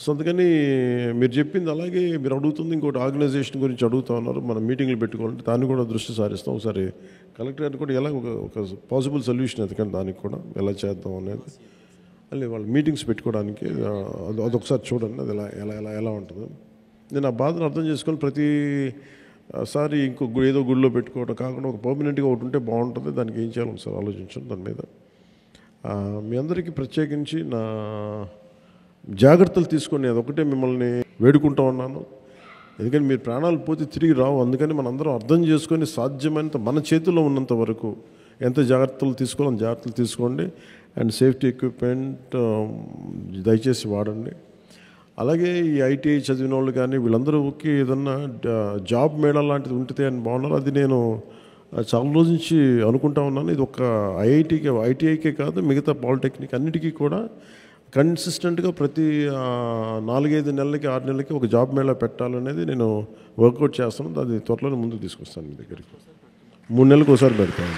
So అందుకని మీరు చెప్పింది అలాగే మీరు అడుగుతుంది ఇంకోటి ఆర్గనైజేషన్ గురించి అడుగుతా ఉన్నారు. మనం మీటింగ్లు పెట్టుకోవాలంటే దాన్ని కూడా దృష్టి సారిస్తాం. ఒకసారి కలెక్టర్ గారిని కూడా ఎలా ఒక పాసిబుల్ సొల్యూషన్ ఎందుకంటే దానికి కూడా ఎలా చేద్దాం అనేది మళ్ళీ వాళ్ళు మీటింగ్స్ పెట్టుకోవడానికి అదొకసారి చూడండి. అది ఎలా ఎలా ఎలా ఎలా ఉంటుందో నేను ఆ బాధను అర్థం చేసుకొని ప్రతిసారి ఇంకో ఏదో గుడిలో పెట్టుకోవడం కాకుండా ఒక పర్మనెంట్గా ఒకటి ఉంటే బాగుంటుంది. దానికి ఏం చేయాలి ఒకసారి ఆలోచించండి దాని మీద. మీ అందరికీ ప్రత్యేకించి నా జాగ్రత్తలు తీసుకొని అదొకటే మిమ్మల్ని వేడుకుంటూ ఉన్నాను. ఎందుకంటే మీరు ప్రాణాలు పోతే తిరిగి రావు. అందుకని మనందరం అర్థం చేసుకొని సాధ్యమైనంత మన చేతుల్లో ఉన్నంత వరకు ఎంత జాగ్రత్తలు తీసుకోవాలో అంత జాగ్రత్తలు తీసుకోండి. అండ్ సేఫ్టీ ఎక్విప్మెంట్ దయచేసి వాడండి. అలాగే ఈ ఐటీఐ చదివిన వాళ్ళు కానీ వీళ్ళందరూకి ఏదన్నా జాబ్ మేళా లాంటిది ఉంటుంది అని బాగున్నారు. అది నేను చాలా రోజు నుంచి అనుకుంటా ఉన్నాను. ఇది ఒక ఐటీఐకే కాదు మిగతా పాలిటెక్నిక్ అన్నిటికీ కూడా కన్సిస్టెంట్గా ప్రతి 4-5 నెలలకి 6 నెలలకి ఒక జాబ్ మేళా పెట్టాలనేది నేను వర్కౌట్ చేస్తాను. అది త్వరలోనే ముందుకు తీసుకొస్తాను. మీ దగ్గరికి 3 నెలలకు ఒకసారి పెడతాను.